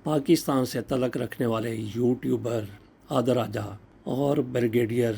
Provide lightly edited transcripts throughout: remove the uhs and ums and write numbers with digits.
پاکستان سے تعلق رکھنے والے یوٹیوبر عادل راجہ اور بریگیڈیئر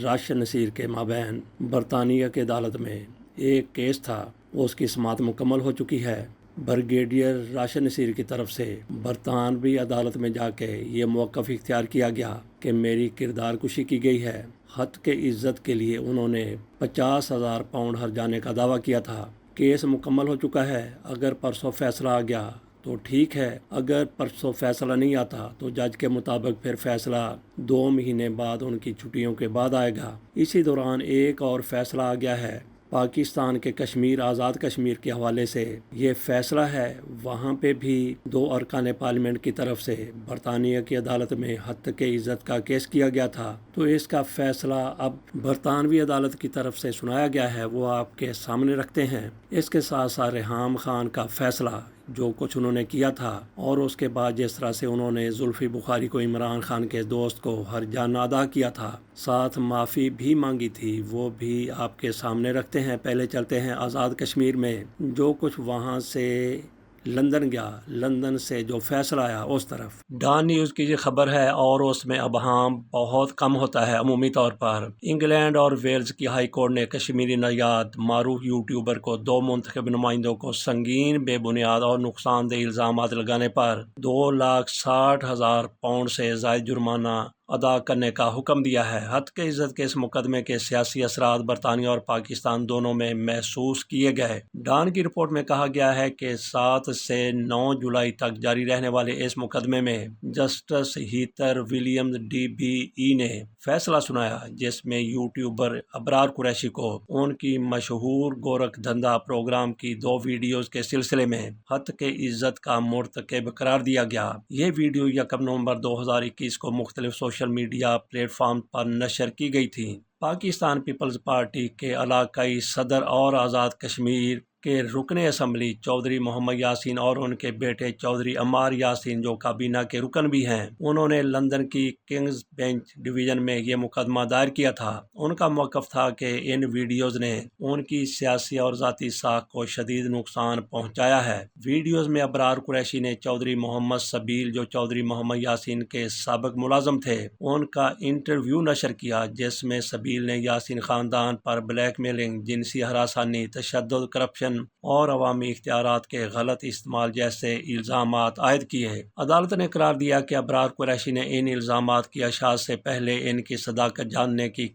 راشد نصیر کے مابین برطانیہ کی عدالت میں ایک کیس تھا، اس کی سماعت مکمل ہو چکی ہے۔ بریگیڈیئر راشد نصیر کی طرف سے برطانوی عدالت میں جا کے یہ موقف اختیار کیا گیا کہ میری کردار کشی کی گئی ہے۔ حد کے عزت کے لیے انہوں نے 50,000 پاؤنڈ ہرجانے کا دعویٰ کیا تھا۔ کیس مکمل ہو چکا ہے، اگر پرسوں فیصلہ آ گیا تو ٹھیک ہے، اگر پرسوں فیصلہ نہیں آتا تو جج کے مطابق پھر فیصلہ 2 مہینے بعد ان کی چھٹیوں کے بعد آئے گا۔ اسی دوران ایک اور فیصلہ آ گیا ہے پاکستان کے کشمیر، آزاد کشمیر کے حوالے سے۔ یہ فیصلہ ہے، وہاں پہ بھی 2 ارکان پارلیمنٹ کی طرف سے برطانیہ کی عدالت میں حد کے عزت کا کیس کیا گیا تھا، تو اس کا فیصلہ اب برطانوی عدالت کی طرف سے سنایا گیا ہے، وہ آپ کے سامنے رکھتے ہیں۔ اس کے ساتھ ساتھ ریحام خان کا فیصلہ، جو کچھ انہوں نے کیا تھا، اور اس کے بعد جس طرح سے انہوں نے زلفی بخاری کو، عمران خان کے دوست کو ہرجانہ ادا کیا تھا، ساتھ معافی بھی مانگی تھی، وہ بھی آپ کے سامنے رکھتے ہیں۔ پہلے چلتے ہیں آزاد کشمیر میں، جو کچھ وہاں سے لندن گیا، لندن سے جو فیصلہ آیا اس طرف۔ ڈان نیوز کی یہ خبر ہے اور اس میں ابہام بہت کم ہوتا ہے۔ عمومی طور پر انگلینڈ اور ویلز کی ہائی کورٹ نے کشمیری نژاد معروف یوٹیوبر کو 2 منتخب نمائندوں کو سنگین، بے بنیاد اور نقصان دہ الزامات لگانے پر 2,60,000 پاؤنڈ سے زائد جرمانہ ادا کرنے کا حکم دیا ہے۔ حد کے عزت کے اس مقدمے کے سیاسی اثرات برطانیہ اور پاکستان دونوں میں محسوس کیے گئے۔ ڈان کی رپورٹ میں کہا گیا ہے کہ 7 سے 9 جولائی تک جاری رہنے والے اس مقدمے میں جسٹس ہیتر ولیمز DBE نے فیصلہ سنایا، جس میں یوٹیوبر ابرار قریشی کو ان کی مشہور گورکھ دھندا پروگرام کی 2 ویڈیوز کے سلسلے میں حد کے عزت کا مرتکب قرار دیا گیا۔ یہ ویڈیو 1 نومبر 2021 کو مختلف سوشل میڈیا پلیٹ فارم پر نشر کی گئی تھی۔ پاکستان پیپلز پارٹی کے علاقائی صدر اور آزاد کشمیر کے رکن اسمبلی چودھری محمد یاسین اور ان کے بیٹے چودھری عمار یاسین، جو کابینہ کے رکن بھی ہیں، انہوں نے لندن کی کنگز بینچ ڈویژن میں یہ مقدمہ دائر کیا تھا۔ ان کا موقف تھا کہ ان ویڈیوز نے ان کی سیاسی اور ذاتی ساکھ کو شدید نقصان پہنچایا ہے۔ ویڈیوز میں ابرار قریشی نے چودھری محمد سبیل، جو چودھری محمد یاسین کے سابق ملازم تھے، ان کا انٹرویو نشر کیا، جس میں سبیل نے یاسین خاندان پر بلیک میلنگ، جنسی ہراسانی، تشدد، کرپشن اور عوامی اختیارات کے غلط استعمال جیسے الزامات عائد کیے۔ عدالت نے قرار دیا کہ ابرار قریشی نے ان الزامات کی اشاعت سے پہلے ان کی صداقت جاننے کی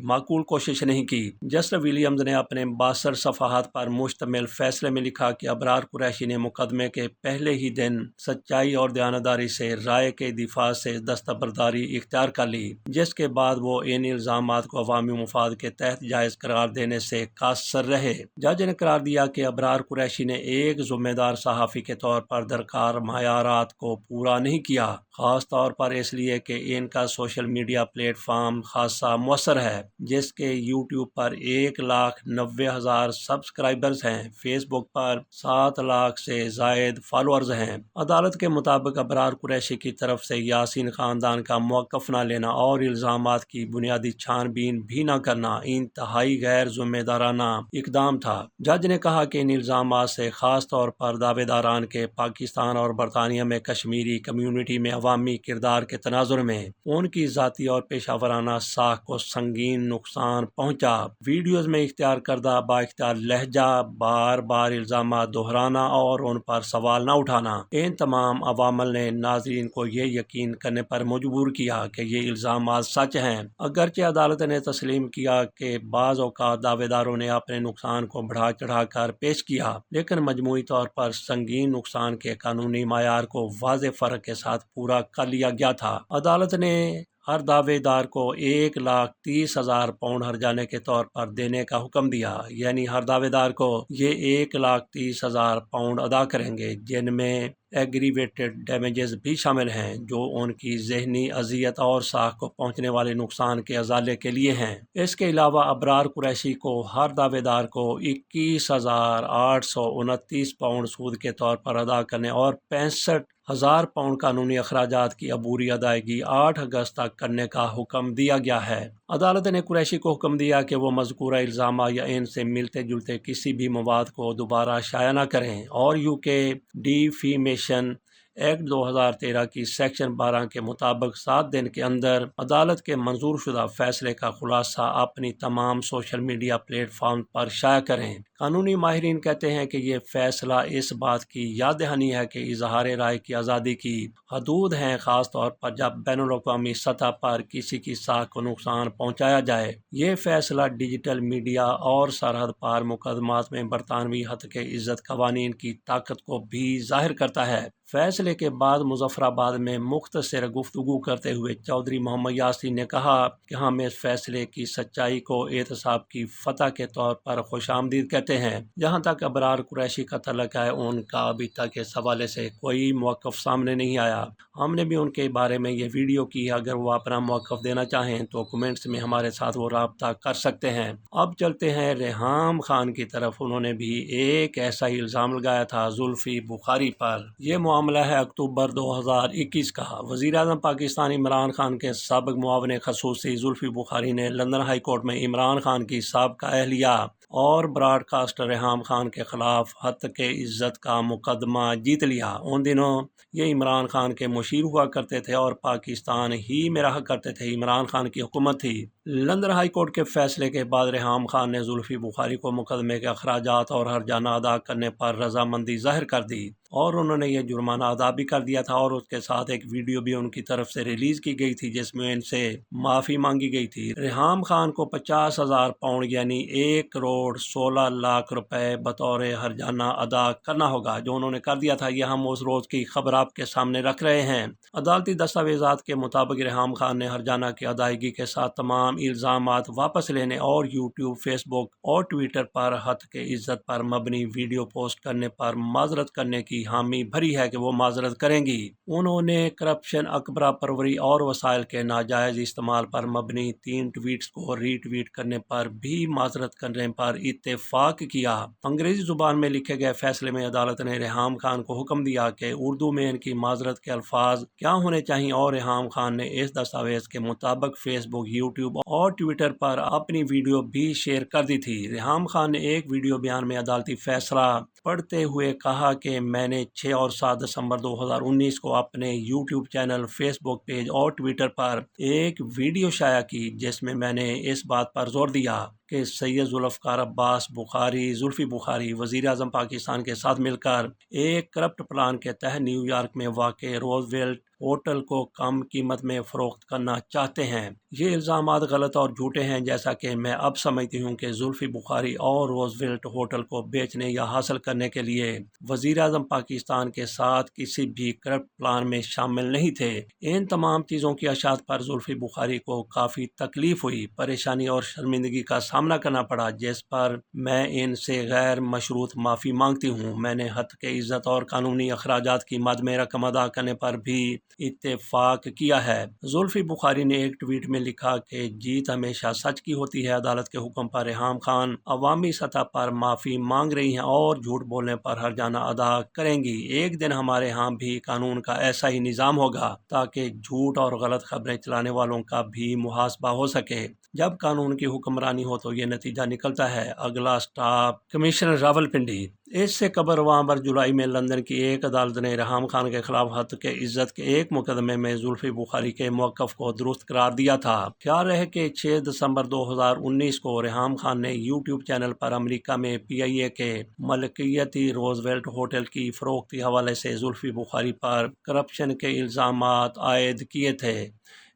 معقول کوشش نہیں کی۔ جسٹس ولیمز نے اپنے 62 صفحات پر مشتمل فیصلے میں لکھا کہ ابرار قریشی نے مقدمے کے پہلے ہی دن سچائی اور دیانتداری سے رائے کے دفاع سے دستبرداری اختیار کر لی، جس کے بعد وہ ان الزامات کو عوامی مفاد کے تحت جائز قرار دینے سے قاصر رہے۔ جج نے قرار دیا کہ ابرار قریشی نے ایک ذمہ دار صحافی کے طور پر درکار معیارات کو پورا نہیں کیا، خاص طور پر اس لیے کہ ان کا سوشل میڈیا پلیٹ فارم خاصا مؤثر ہے، جس کے یوٹیوب پر 1,90,000 سبسکرائبرز ہیں، فیس بک پر 7 لاکھ سے زائد فالوورز ہیں۔ عدالت کے مطابق ابرار قریشی کی طرف سے یاسین خاندان کا موقف نہ لینا اور الزامات کی بنیادی چھان بین بھی نہ کرنا انتہائی غیر ذمہ دارانہ اقدام تھا۔ جج نے کہا کہ ان الزامات سے خاص طور پر دعوے داران کے پاکستان اور برطانیہ میں کشمیری کمیونٹی میں عوامی کردار کے تناظر میں ان کی ذاتی اور پیشہ ورانہ ساکھ کو سنگین نقصان پہنچا۔ ویڈیوز میں اختیار کردہ با اختیار لہجہ، بار بار الزامات دہرانا اور ان پر سوال نہ اٹھانا، ان تمام عوامل نے ناظرین کو یہ یقین کرنے پر مجبور کیا کہ یہ الزامات سچ ہیں۔ اگرچہ عدالت نے تسلیم کیا کہ بعض اوقات دعوے داروں نے اپنے نقصان کو بڑھا چڑھا کر پیش کیا، لیکن مجموعی طور پر سنگین نقصان کے قانونی معیار کو واضح فرق کے ساتھ پورا کر لیا گیا تھا۔ عدالت نے ہر دعوے دار کو 1,30,000 پاؤنڈ ہرجانے کے طور پر دینے کا حکم دیا، یعنی ہر دعوے دار کو یہ 1,30,000 پاؤنڈ ادا کریں گے، جن میں ایگریویٹڈ ڈیمیجز بھی شامل ہیں، جو ان کی ذہنی اذیت اور ساکھ کو پہنچنے والے نقصان کے ازالے کے لیے ہیں۔ اس کے علاوہ ابرار قریشی کو ہر دعوے دار کو 21,829 پاؤنڈ سود کے طور پر ادا کرنے اور 65,000 پاؤنڈ قانونی اخراجات کی عبوری ادائیگی 8 اگست تک کرنے کا حکم دیا گیا ہے۔ عدالت نے قریشی کو حکم دیا کہ وہ مذکورہ الزامات یا ان سے ملتے جلتے کسی بھی مواد کو دوبارہ شائع نہ کریں اور UK ڈیفیمیشن ایکٹ 2013 کی سیکشن 12 کے مطابق 7 دن کے اندر عدالت کے منظور شدہ فیصلے کا خلاصہ اپنی تمام سوشل میڈیا پلیٹ فارم پر شائع کریں۔ قانونی ماہرین کہتے ہیں کہ یہ فیصلہ اس بات کی یاد دہانی ہے کہ اظہار رائے کی آزادی کی حدود ہیں، خاص طور پر جب بین الاقوامی سطح پر کسی کی ساکھ کو نقصان پہنچایا جائے۔ یہ فیصلہ ڈیجیٹل میڈیا اور سرحد پار مقدمات میں برطانوی ہتک عزت قوانین کی طاقت کو بھی ظاہر کرتا ہے۔ فیصلے کے بعد مظفر آباد میں مختصر گفتگو کرتے ہوئے چودھری محمد یاسین نے کہا کہ ہم اس فیصلے کی سچائی کو احتساب کی فتح کے طور پر خوش آمدید کہتے ہیں۔ جہاں تک ابرار قریشی کا تعلق ہے، ان کا ابھی تک اس حوالے سے کوئی موقف سامنے نہیں آیا۔ ہم نے بھی ان کے بارے میں یہ ویڈیو کی، اگر وہ اپنا موقف دینا چاہیں تو کمنٹس میں ہمارے ساتھ وہ رابطہ کر سکتے ہیں۔ اب چلتے ہیں ریحام خان کی طرف۔ انہوں نے بھی ایک ایسا ہی الزام لگایا تھا زلفی بخاری پر۔ یہ معاملہ ہے اکتوبر 2021 کا۔ وزیر اعظم پاکستان عمران خان کے سابق معاون خصوصی زلفی بخاری نے لندن ہائی کورٹ میں عمران خان کی سابقہ اہلیہ اور براڈ کاسٹر ریحام خان کے خلاف ہتک عزت کا مقدمہ جیت لیا۔ ان دنوں یہ عمران خان کے مشیر ہوا کرتے تھے اور پاکستان ہی میں رہا کرتے تھے۔ عمران خان کی حکومت تھی۔ لندن ہائی کورٹ کے فیصلے کے بعد ریحام خان نے زلفی بخاری کو مقدمے کے اخراجات اور ہرجانہ ادا کرنے پر رضامندی ظاہر کر دی اور انہوں نے یہ جرمانہ ادا بھی کر دیا تھا، اور اس کے ساتھ ایک ویڈیو بھی ان کی طرف سے ریلیز کی گئی تھی جس میں ان سے معافی مانگی گئی تھی۔ ریحام خان کو 50,000 پاؤنڈ یعنی 1,16,00,000 روپے بطور ہرجانہ ادا کرنا ہوگا، جو انہوں نے کر دیا تھا۔ یہ ہم اس روز کی خبر آپ کے سامنے رکھ رہے ہیں۔ عدالتی دستاویزات کے مطابق ریحام خان نے ہرجانہ کی ادائیگی کے ساتھ تمام الزامات واپس لینے اور یوٹیوب، فیس بک اور ٹویٹر پر ہتک عزت پر مبنی ویڈیو پوسٹ کرنے پر معذرت کرنے کی حامی بھری ہے کہ وہ معذرت کریں گی۔ انہوں نے کرپشن، اکبرہ پروری اور وسائل کے ناجائز استعمال پر مبنی 3 ٹویٹس کو ری ٹویٹ کرنے پر بھی معذرت کرنے پر اتفاق کیا۔ انگریزی زبان میں لکھے گئے فیصلے میں عدالت نے ریحام خان کو حکم دیا کہ اردو میں ان کی معذرت کے الفاظ کیا ہونے چاہیے، اور ریحام خان نے اس دستاویز کے مطابق فیس بک، یوٹیوب اور ٹویٹر پر اپنی ویڈیو بھی شیئر کر دی تھی۔ ریحام خان نے ایک ویڈیو بیان میں عدالتی فیصلہ پڑھتے ہوئے کہا کہ میں نے 6 اور 7 دسمبر 2019 کو اپنے یوٹیوب چینل، فیس بک پیج اور ٹویٹر پر ایک ویڈیو شائع کی جس میں میں نے اس بات پر زور دیا کہ سید ذوالفقار عباس بخاری، زلفی بخاری، وزیر اعظم پاکستان کے ساتھ مل کر ایک کرپٹ پلان کے تحت نیو یارک میں واقع روزویلٹ ہوٹل کو کم قیمت میں فروخت کرنا چاہتے ہیں۔ یہ الزامات غلط اور جھوٹے ہیں، جیسا کہ میں اب سمجھتی ہوں کہ زلفی بخاری اور روزویلٹ ہوٹل کو بیچنے یا حاصل کرنے کے لیے وزیر اعظم پاکستان کے ساتھ کسی بھی کرپٹ پلان میں شامل نہیں تھے۔ ان تمام چیزوں کی اشاعت پر زلفی بخاری کو کافی تکلیف ہوئی، پریشانی اور شرمندگی کا سامنا کرنا پڑا، جس پر میں ان سے غیر مشروط معافی مانگتی ہوں۔ میں نے ہتک عزت اور قانونی اخراجات کی مد میں رقم ادا کرنے پر بھی اتفاق کیا ہے۔ زلفی بخاری نے ایک ٹویٹ میں لکھا کہ جیت ہمیشہ سچ کی ہوتی ہے۔ عدالت کے حکم پر ریحام خان عوامی سطح پر معافی مانگ رہی ہیں اور جھوٹ بولنے پر ہرجانہ ادا کریں گی۔ ایک دن ہمارے ہاں بھی قانون کا ایسا ہی نظام ہوگا تاکہ جھوٹ اور غلط خبریں چلانے والوں کا بھی محاسبہ ہو سکے۔ جب قانون کی حکمرانی ہو تو یہ نتیجہ نکلتا ہے۔ اگلا اسٹاپ کمشنر راولپنڈی۔ اس سے قبل نومبر جولائی میں لندن کی ایک عدالت نے ریحام خان کے خلاف ہتک عزت کے ایک مقدمے میں زلفی بخاری کے موقف کو درست قرار دیا تھا۔ خیال رہے کہ 6 دسمبر 2019 کو ریحام خان نے یوٹیوب چینل پر امریکہ میں PIA کے ملکیتی روزویلٹ ہوٹل کی فروخت کے حوالے سے زلفی بخاری پر کرپشن کے الزامات عائد کیے تھے۔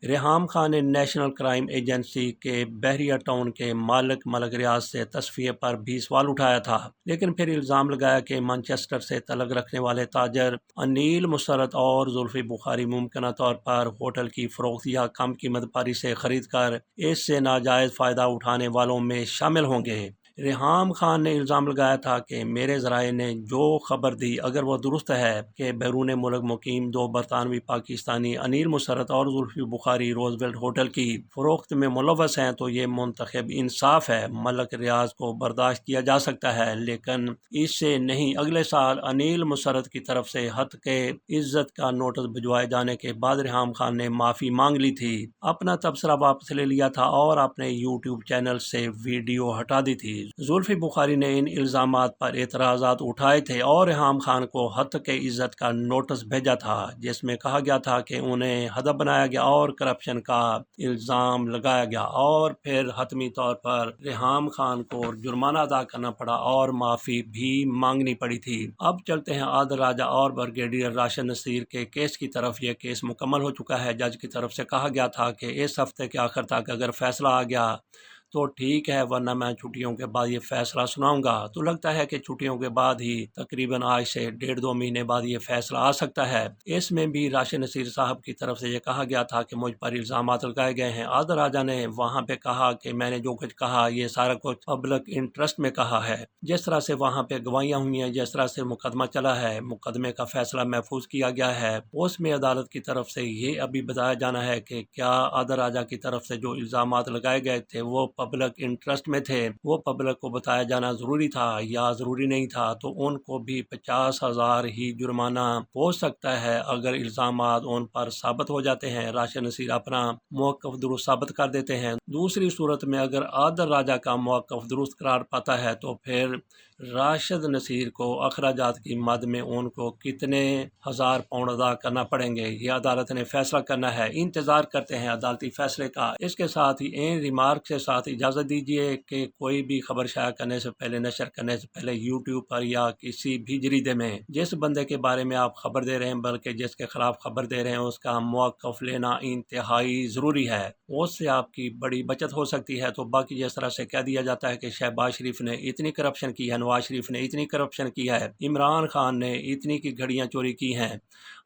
ریحام خان نے نیشنل کرائم ایجنسی کے بحریہ ٹاؤن کے مالک ملک ریاض سے تصفیے پر بھی سوال اٹھایا تھا، لیکن پھر الزام لگایا کہ مانچسٹر سے تعلق رکھنے والے تاجر انیل مسرت اور زلفی بخاری ممکنہ طور پر ہوٹل کی فروخت یا کم قیمت پر اسے خرید کر اس سے ناجائز فائدہ اٹھانے والوں میں شامل ہوں گے۔ ریحام خان نے الزام لگایا تھا کہ میرے ذرائع نے جو خبر دی، اگر وہ درست ہے کہ بیرون ملک مقیم 2 برطانوی پاکستانی انیل مسرت اور زلفی بخاری روزویلٹ ہوٹل کی فروخت میں ملوث ہیں، تو یہ منتخب انصاف ہے۔ ملک ریاض کو برداشت کیا جا سکتا ہے، لیکن اس سے نہیں۔ اگلے سال انیل مسرت کی طرف سے ہتک عزت کا نوٹس بھجوائے جانے کے بعد ریحام خان نے معافی مانگ لی تھی، اپنا تبصرہ واپس لے لیا تھا اور اپنے یوٹیوب چینل سے ویڈیو ہٹا دی تھی۔ زلفی بخاری نے ان الزامات پر اعتراضات اٹھائے تھے اور ریحام خان کو ہتک عزت کا نوٹس بھیجا تھا، جس میں کہا گیا تھا کہ انہیں ہدف بنایا گیا اور کرپشن کا الزام لگایا گیا، اور پھر حتمی طور پر ریحام خان کو جرمانہ ادا کرنا پڑا اور معافی بھی مانگنی پڑی تھی۔ اب چلتے ہیں عادل راجہ اور بریگیڈیئر راشد نصیر کے کیس کی طرف۔ یہ کیس مکمل ہو چکا ہے۔ جج کی طرف سے کہا گیا تھا کہ اس ہفتے کے آخر تک اگر فیصلہ آ گیا تو ٹھیک ہے، ورنہ میں چھٹیوں کے بعد یہ فیصلہ سناؤں گا۔ تو لگتا ہے کہ چھٹیوں کے بعد ہی تقریباً آج سے 1.5-2 مہینے بعد یہ فیصلہ آ سکتا ہے۔ اس میں بھی راشد نصیر صاحب کی طرف سے یہ کہا گیا تھا کہ مجھ پر الزامات لگائے گئے ہیں۔ عادل راجہ نے وہاں پہ کہا کہ میں نے جو کچھ کہا یہ سارا کچھ پبلک انٹرسٹ میں کہا ہے۔ جس طرح سے وہاں پہ گواہیاں ہوئی ہیں، جس طرح سے مقدمہ چلا ہے، مقدمے کا فیصلہ محفوظ کیا گیا ہے، اس میں عدالت کی طرف سے یہ ابھی بتایا جانا ہے کہ کیا عادل راجہ کی طرف سے جو الزامات لگائے گئے تھے وہ پبلک انٹرسٹ میں تھے، وہ پبلک کو بتایا جانا ضروری تھا یا ضروری نہیں تھا۔ تو ان کو بھی 50,000 ہی جرمانہ ہو سکتا ہے اگر الزامات ان پر ثابت ہو جاتے ہیں، راشد نصیر اپنا موقف درست ثابت کر دیتے ہیں۔ دوسری صورت میں اگر عادل راجہ کا موقف درست قرار پاتا ہے تو پھر راشد نصیر کو اخراجات کی مد میں ان کو کتنے ہزار پاؤنڈ ادا کرنا پڑیں گے، یہ عدالت نے فیصلہ کرنا ہے۔ انتظار کرتے ہیں عدالتی فیصلے کا۔ اس کے ساتھ ہی ان ریمارک کے ساتھ اجازت دیجیے کہ کوئی بھی خبر شائع کرنے سے پہلے، نشر کرنے سے پہلے یوٹیوب پر یا کسی بھی جریدے میں جس بندے کے بارے میں آپ خبر دے رہے ہیں، بلکہ جس کے خلاف خبر دے رہے ہیں، اس کا موقف لینا انتہائی ضروری ہے۔ اس سے آپ کی بڑی بچت ہو سکتی ہے۔ تو باقی جس طرح سے کہہ دیا جاتا ہے کہ شہباز شریف نے اتنی کرپشن کی ہے، نواز شریف نے اتنی کرپشن کی ہے، عمران خان نے اتنی کی گھڑیاں چوری کی ہیں،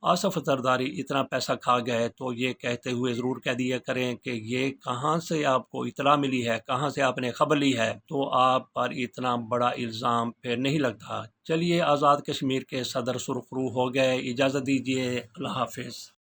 آصف زرداری اتنا پیسہ کھا گئے، تو یہ کہتے ہوئے ضرور کہہ دیا کریں کہ یہ کہاں سے آپ کو اطلاع ملی ہے، کہاں سے آپ نے خبر لی ہے، تو آپ پر اتنا بڑا الزام پھر نہیں لگتا۔ چلیے، آزاد کشمیر کے صدر سرخرو ہو گئے، اجازت دیجیے، اللہ حافظ۔